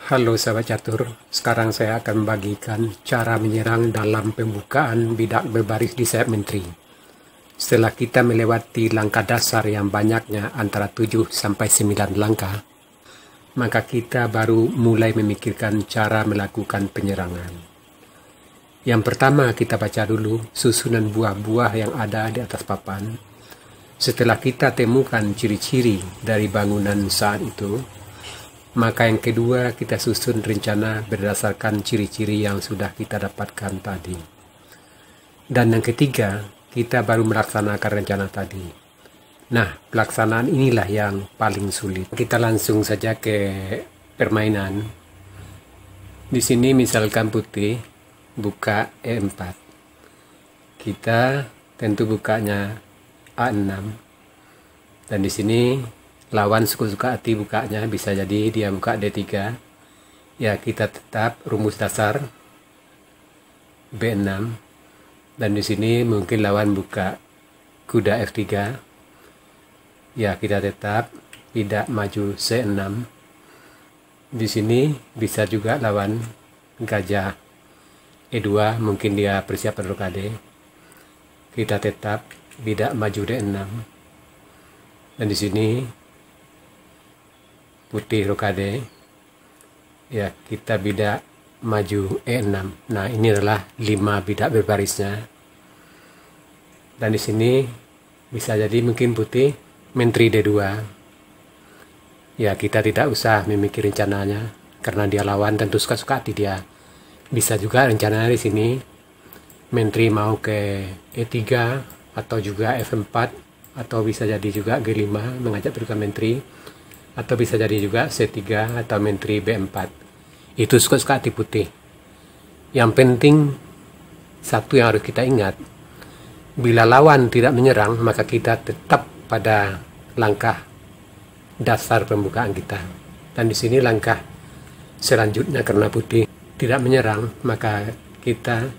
Halo sahabat catur, sekarang saya akan membagikan cara menyerang dalam pembukaan bidak berbaris di sayap menteri. Setelah kita melewati langkah dasar yang banyaknya antara 7 sampai 9 langkah, maka kita baru mulai memikirkan cara melakukan penyerangan. Yang pertama kita baca dulu susunan buah-buah yang ada di atas papan. Setelah kita temukan ciri-ciri dari bangunan saat itu, maka yang kedua kita susun rencana berdasarkan ciri-ciri yang sudah kita dapatkan tadi. Dan yang ketiga, kita baru melaksanakan rencana tadi. Nah, pelaksanaan inilah yang paling sulit. Kita langsung saja ke permainan. Di sini misalkan putih buka E4. Kita tentu bukanya A6. Dan di sini lawan suka-suka hati bukanya, bisa jadi dia buka D3. Ya, kita tetap rumus dasar B6. Dan di sini mungkin lawan buka kuda F3. Ya, kita tetap tidak maju C6. Di sini bisa juga lawan gajah E2, mungkin dia persiapan rokade. Kita tetap tidak maju D6. Dan di sini putih rokade, ya kita bidak maju E6. Nah, ini adalah 5 bidak berbarisnya. Dan di sini bisa jadi mungkin putih menteri D2. Ya, kita tidak usah memikir rencananya karena dia lawan, tentu suka-suka hati dia. Bisa juga rencananya di sini menteri mau ke E3 atau juga F4, atau bisa jadi juga G5 mengajak berduka menteri, atau bisa jadi juga C3 atau menteri B4. Itu suka-suka hati putih. Yang penting satu yang harus kita ingat, bila lawan tidak menyerang, maka kita tetap pada langkah dasar pembukaan kita. Dan di sini langkah selanjutnya, karena putih tidak menyerang, maka kita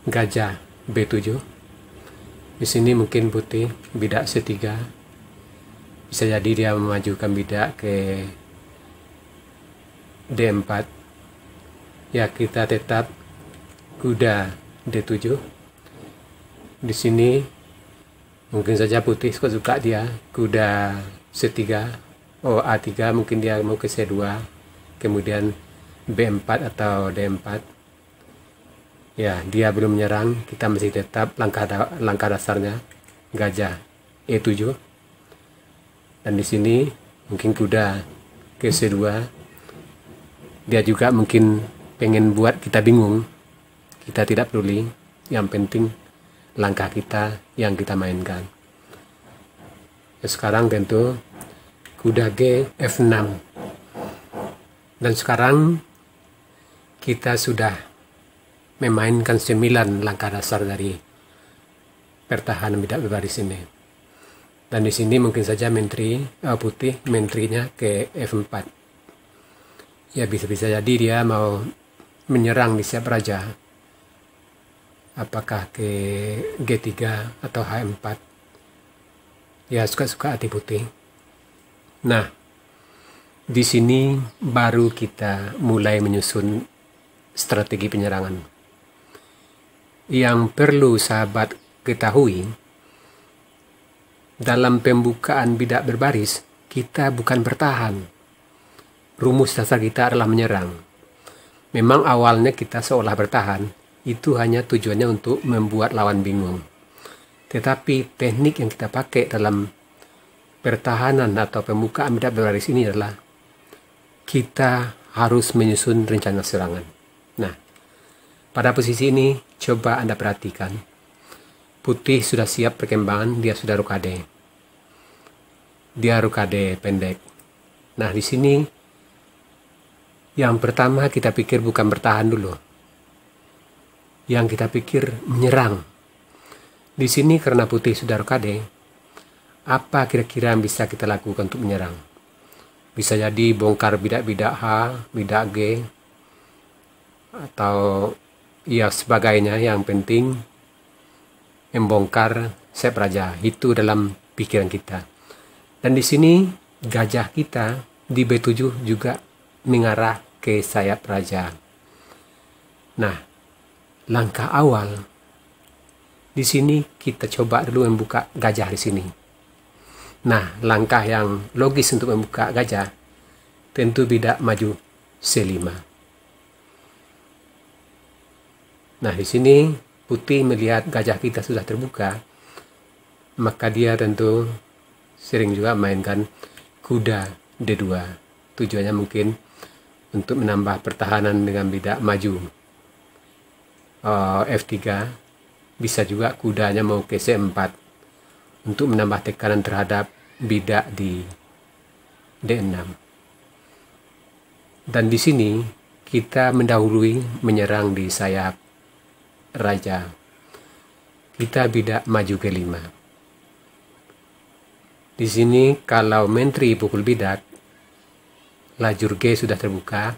gajah B7. Di sini mungkin putih bidak C3. Bisa jadi dia memajukan bidak ke D4. Ya, kita tetap kuda D7. Di sini mungkin saja putih suka-suka dia kuda C3. Oh, A3 mungkin dia mau ke C2. Kemudian B4 atau D4. Ya, dia belum menyerang, kita masih tetap langkah dasarnya gajah E7. Dan di sini mungkin kuda ke C2. Dia juga mungkin pengen buat kita bingung. Kita tidak peduli, yang penting langkah kita yang kita mainkan. Ya, sekarang tentu kuda G F6. Dan sekarang kita sudah memainkan 9 langkah dasar dari pertahanan bidak berbaris ini. Dan di sini mungkin saja menteri putih menterinya ke F4. Ya, bisa-bisa jadi dia mau menyerang di sayap raja. Apakah ke G3 atau H4. Ya, suka-suka hati putih. Nah, di sini baru kita mulai menyusun strategi penyerangan. Yang perlu sahabat ketahui, dalam pembukaan bidak berbaris, kita bukan bertahan. Rumus dasar kita adalah menyerang. Memang awalnya kita seolah bertahan, itu hanya tujuannya untuk membuat lawan bingung. Tetapi teknik yang kita pakai dalam pertahanan atau pembukaan bidak berbaris ini adalah kita harus menyusun rencana serangan. Nah, pada posisi ini coba Anda perhatikan. Putih sudah siap perkembangan, dia sudah rokade. Dia rokade pendek. Nah, di sini yang pertama kita pikir bukan bertahan dulu. Yang kita pikir menyerang. Di sini karena putih sudah rokade, apa kira-kira yang bisa kita lakukan untuk menyerang? Bisa jadi bongkar bidak-bidak H, bidak G, atau ya sebagainya. Yang penting membongkar sayap raja. Itu dalam pikiran kita. Dan di sini gajah kita di B7 juga mengarah ke sayap raja. Nah, langkah awal di sini kita coba dulu membuka gajah di sini. Nah, langkah yang logis untuk membuka gajah tentu bidak maju C5. Nah, di sini putih melihat gajah kita sudah terbuka, maka dia tentu sering juga mainkan kuda D2. Tujuannya mungkin untuk menambah pertahanan dengan bidak maju F3. Bisa juga kudanya mau ke C4 untuk menambah tekanan terhadap bidak di D6. Dan di sini kita mendahului menyerang di sayap raja. Kita bidak maju G5. Di sini kalau menteri pukul bidak, lajur G sudah terbuka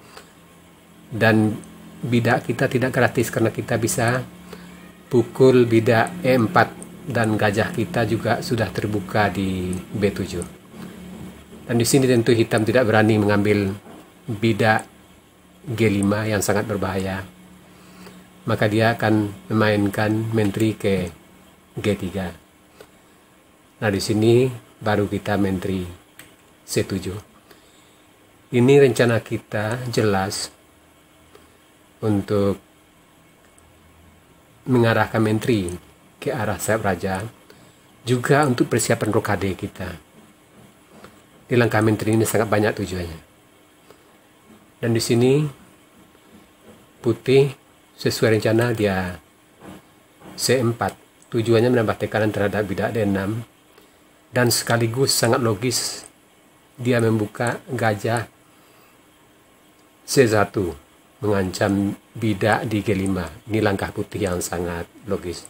dan bidak kita tidak gratis karena kita bisa pukul bidak E4 dan gajah kita juga sudah terbuka di B7. Dan di sini tentu hitam tidak berani mengambil bidak G5 yang sangat berbahaya. Maka dia akan memainkan menteri ke G3. Nah, di sini baru kita menteri C7. Ini rencana kita jelas untuk mengarahkan menteri ke arah sayap raja, juga untuk persiapan rokade kita. Di langkah menteri ini sangat banyak tujuannya. Dan di sini putih sesuai rencana dia C4. Tujuannya menambah tekanan terhadap bidak D6 dan sekaligus sangat logis dia membuka gajah C1 mengancam bidak di G5. Ini langkah putih yang sangat logis.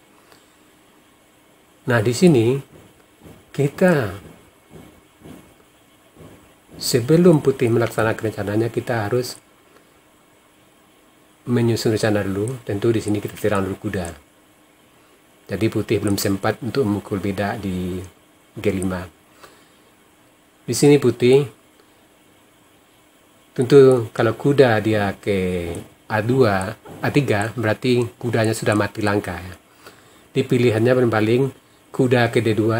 Nah, di sini kita sebelum putih melaksanakan rencananya, kita harus menyusun rencana dulu. Tentu di sini kita serang dulu kuda. Jadi putih belum sempat untuk memukul bidak di G5. Di sini putih tentu kalau kuda dia ke A2, A3 berarti kudanya sudah mati langkah. Di pilihannya paling kuda ke D2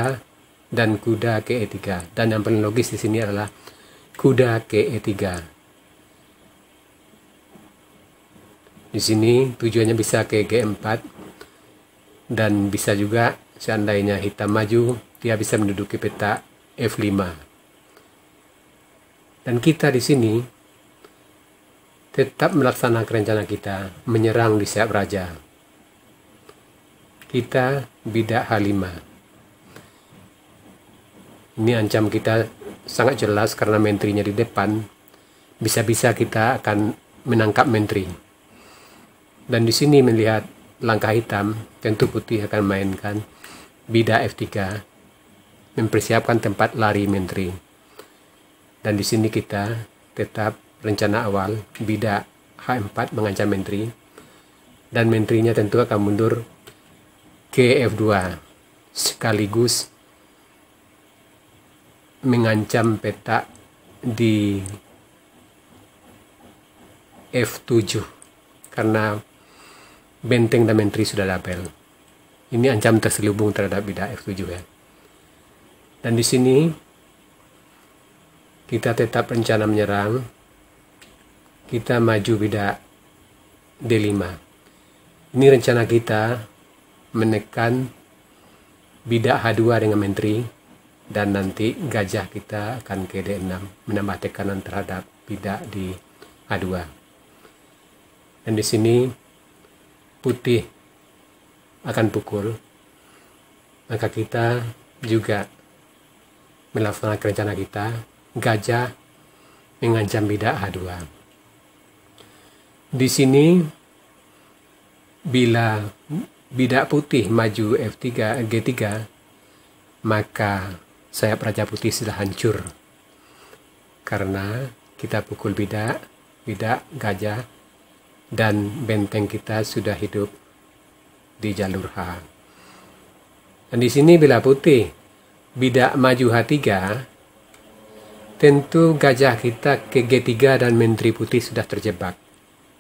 dan kuda ke E3. Dan yang paling logis di sini adalah kuda ke E3. Di sini tujuannya bisa ke G4 dan bisa juga seandainya hitam maju, dia bisa menduduki peta F5. Dan kita di sini tetap melaksanakan rencana kita menyerang di sayap raja. Kita bidak H5. Ini ancam kita sangat jelas karena menterinya di depan. Bisa-bisa kita akan menangkap menteri. Dan di sini melihat langkah hitam, tentu putih akan mainkan bidak F3, mempersiapkan tempat lari menteri. Dan di sini kita tetap rencana awal bidak H4 mengancam menteri, dan menterinya tentu akan mundur ke F2 sekaligus mengancam peta di F7 karena benteng dan menteri sudah label. Ini ancam terselubung terhadap bidak F7 ya. Dan di sini kita tetap rencana menyerang. Kita maju bidak D5. Ini rencana kita menekan bidak H2 dengan menteri, dan nanti gajah kita akan ke D6 menambah tekanan terhadap bidak di H2. Dan di sini putih akan pukul, maka kita juga melaksanakan rencana kita gajah mengancam bidak H2. Di sini bila bidak putih maju F3 G3, maka sayap raja putih sudah hancur karena kita pukul bidak gajah, dan benteng kita sudah hidup di jalur H. Dan di sini bila putih bidak maju H3, tentu gajah kita ke G3 dan menteri putih sudah terjebak.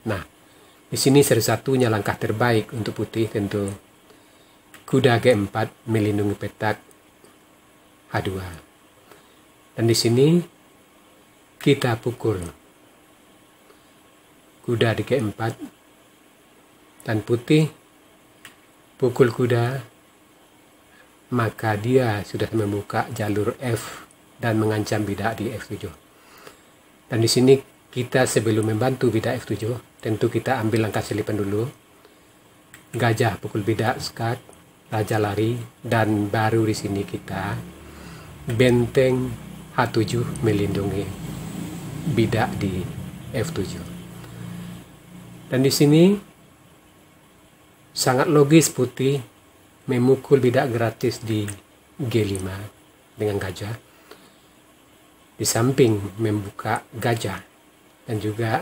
Nah, di sini satu-satunya langkah terbaik untuk putih tentu kuda G4 melindungi petak H2. Dan di sini kita pukul kuda di G4 dan putih pukul kuda, maka dia sudah membuka jalur F dan mengancam bidak di F7. Dan di sini kita sebelum membantu bidak F7, tentu kita ambil langkah selipan dulu. Gajah pukul bidak skak, raja lari, dan baru di sini kita benteng H7 melindungi bidak di F7. Dan di sini sangat logis putih memukul bidak gratis di G5 dengan gajah. Di samping membuka gajah dan juga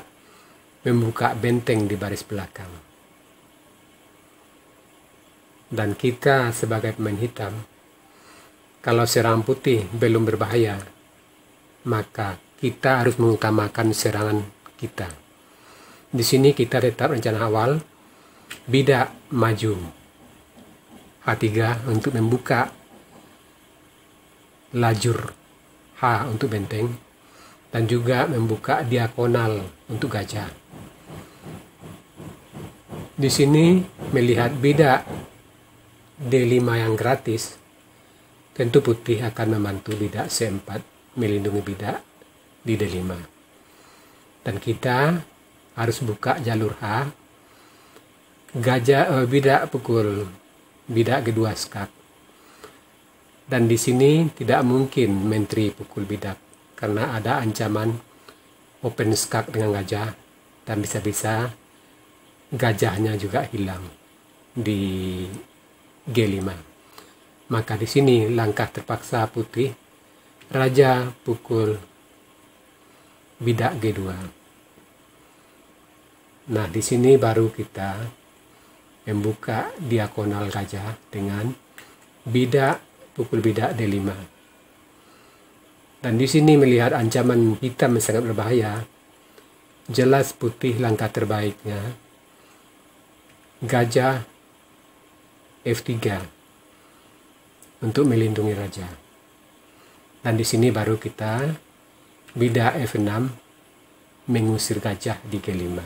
membuka benteng di baris belakang. Dan kita sebagai pemain hitam, kalau serangan putih belum berbahaya, maka kita harus mengutamakan serangan kita. Di sini kita tetap rencana awal, bidak maju H3 untuk membuka lajur H untuk benteng, dan juga membuka diagonal untuk gajah. Di sini melihat bidak D5 yang gratis, tentu putih akan membantu bidak C4 melindungi bidak di D5. Dan kita harus buka jalur H, bidak pukul bidak G2 skak. Dan di sini tidak mungkin menteri pukul bidak karena ada ancaman open skak dengan gajah, dan bisa-bisa gajahnya juga hilang di G5. Maka di sini langkah terpaksa putih, raja pukul bidak G2. Nah, di sini baru kita membuka diagonal gajah dengan bidak pukul bidak D5. Dan di sini melihat ancaman hitam yang sangat berbahaya, jelas putih langkah terbaiknya gajah F3 untuk melindungi raja. Dan di sini baru kita bidak F6 mengusir gajah di G5.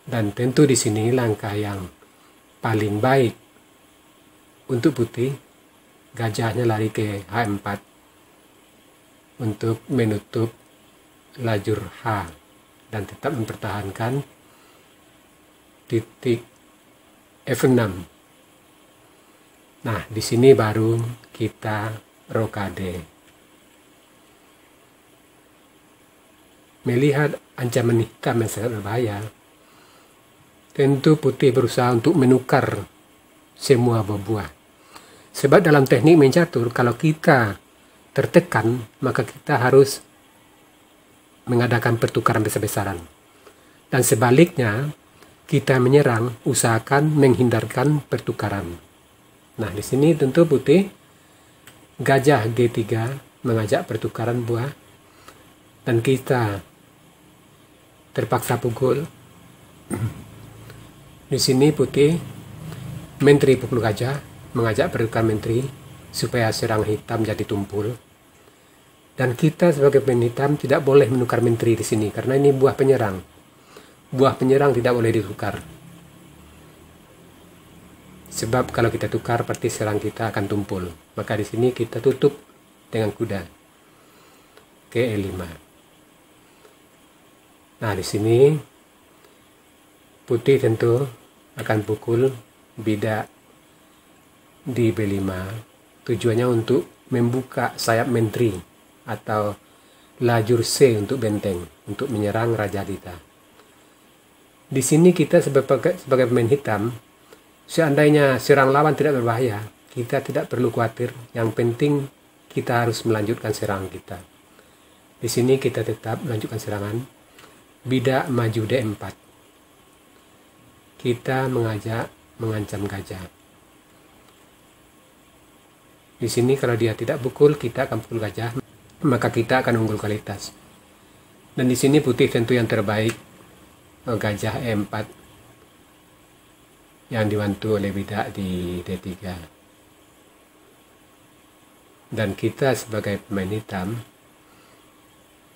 Dan tentu di sini langkah yang paling baik untuk putih, gajahnya lari ke H4 untuk menutup lajur H dan tetap mempertahankan titik F6. Nah, di sini baru kita rokade. Melihat ancaman hitam yang sangat berbahaya, tentu putih berusaha untuk menukar semua buah-buah. Sebab dalam teknik main catur, kalau kita tertekan, maka kita harus mengadakan pertukaran besar-besaran. Dan sebaliknya, kita menyerang, usahakan menghindarkan pertukaran. Nah, di sini tentu putih, gajah G3 mengajak pertukaran buah, dan kita terpaksa pukul. Di sini putih, menteri pukul gajah, mengajak pertukaran menteri supaya serang hitam jadi tumpul. Dan kita sebagai pemain hitam tidak boleh menukar menteri di sini karena ini buah penyerang. Buah penyerang tidak boleh ditukar. Sebab kalau kita tukar berarti serang kita akan tumpul. Maka di sini kita tutup dengan kuda ke E5. Nah, di sini putih tentu akan pukul bidak di B5, tujuannya untuk membuka sayap menteri atau lajur C untuk benteng, untuk menyerang raja kita. Di sini kita sebagai pemain hitam, seandainya serang lawan tidak berbahaya, kita tidak perlu khawatir. Yang penting kita harus melanjutkan serangan kita. Di sini kita tetap melanjutkan serangan. Bidak maju D4. Kita mengancam gajah. Di sini kalau dia tidak pukul, kita akan pukul gajah. maka kita akan unggul kualitas. Dan di sini putih tentu yang terbaik, gajah E4 yang dibantu oleh bidak di D3. Dan kita sebagai pemain hitam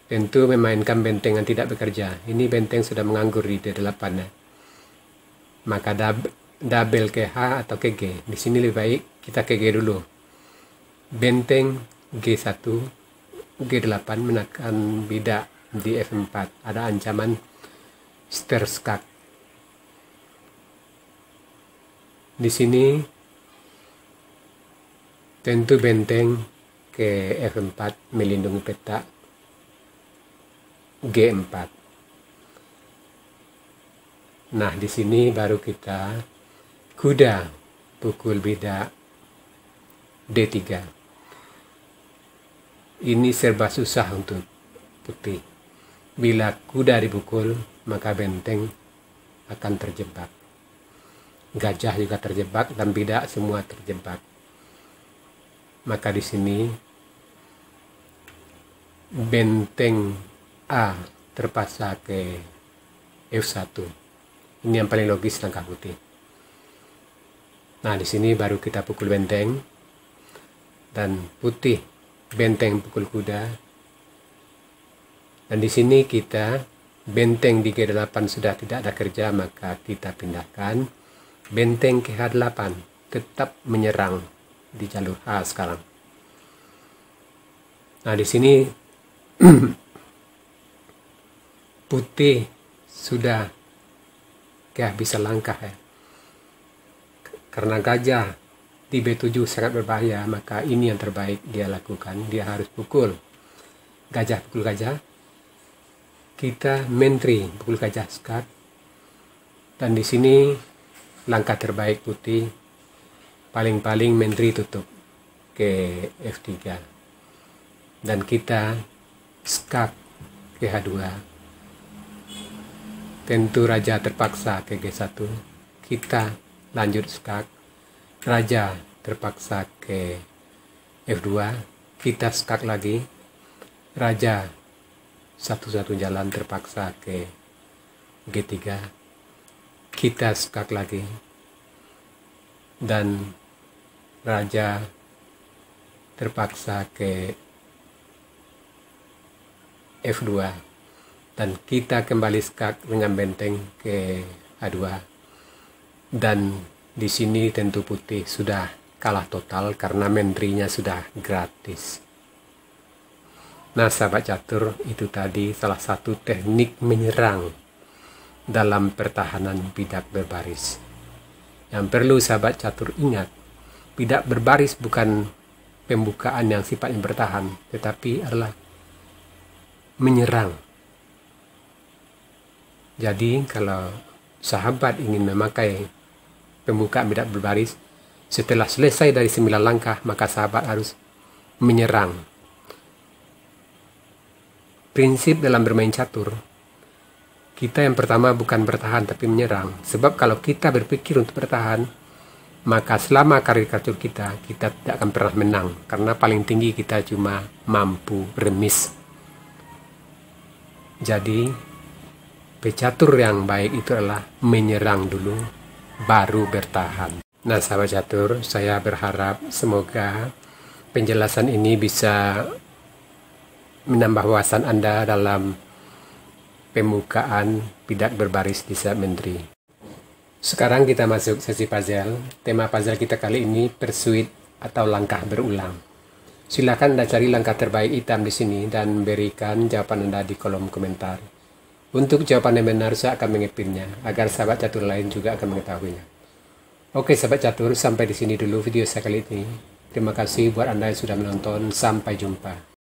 tentu memainkan benteng yang tidak bekerja. Ini benteng sudah menganggur di D8 ya. Maka double ke H atau ke G. Di sini lebih baik kita ke G dulu. Benteng G1, G8 menekan bidak di F4. Ada ancaman sterskak. Di sini tentu benteng ke F4 melindungi petak G4. Nah, di sini baru kita kuda pukul bidak D3. Ini serba susah untuk putih. Bila kuda dipukul, maka benteng akan terjebak. Gajah juga terjebak dan bidak semua terjebak. Maka di sini benteng A terpaksa ke F1. Ini yang paling logis langkah putih. Nah, di sini baru kita pukul benteng dan putih benteng pukul kuda. Dan di sini kita benteng di G8 sudah tidak ada kerja, maka kita pindahkan benteng ke H8, tetap menyerang di jalur H sekarang. Nah, di sini putih sudah kehabisan langkah ya. Karena gajah di B7 sangat berbahaya, maka ini yang terbaik dia lakukan. Dia harus pukul gajah, kita menteri pukul gajah skak. Dan di sini langkah terbaik putih, paling-paling menteri tutup ke F3 dan kita skak ke H2. Tentu raja terpaksa ke G1, kita lanjut skak. Raja terpaksa ke F2, kita skak lagi. Raja satu-satu jalan terpaksa ke G3, kita skak lagi. Dan raja terpaksa ke F2 dan kita kembali skak dengan benteng ke H2. Dan di sini tentu putih sudah kalah total karena menterinya sudah gratis. Nah, sahabat catur, itu tadi salah satu teknik menyerang dalam pertahanan bidak berbaris. Yang perlu sahabat catur ingat, bidak berbaris bukan pembukaan yang sifatnya bertahan, tetapi adalah menyerang. Jadi kalau sahabat ingin memakai pembukaan bidak berbaris, setelah selesai dari 9 langkah, maka sahabat harus menyerang. Prinsip dalam bermain catur, kita yang pertama bukan bertahan tapi menyerang. Sebab kalau kita berpikir untuk bertahan, maka selama karir catur kita tidak akan pernah menang. Karena paling tinggi kita cuma mampu remis. Jadi, pecatur yang baik itu adalah menyerang dulu, baru bertahan. Nah, sahabat catur, saya berharap semoga penjelasan ini bisa menambah wawasan Anda dalam pembukaan bidak berbaris di saat menteri. Sekarang kita masuk sesi puzzle. Tema puzzle kita kali ini pursuit atau langkah berulang. Silakan Anda cari langkah terbaik hitam di sini dan berikan jawaban Anda di kolom komentar. Untuk jawaban yang benar, saya akan mengepinnya agar sahabat catur lain juga akan mengetahuinya. Oke sahabat catur, sampai di sini dulu video saya kali ini. Terima kasih buat Anda yang sudah menonton. Sampai jumpa.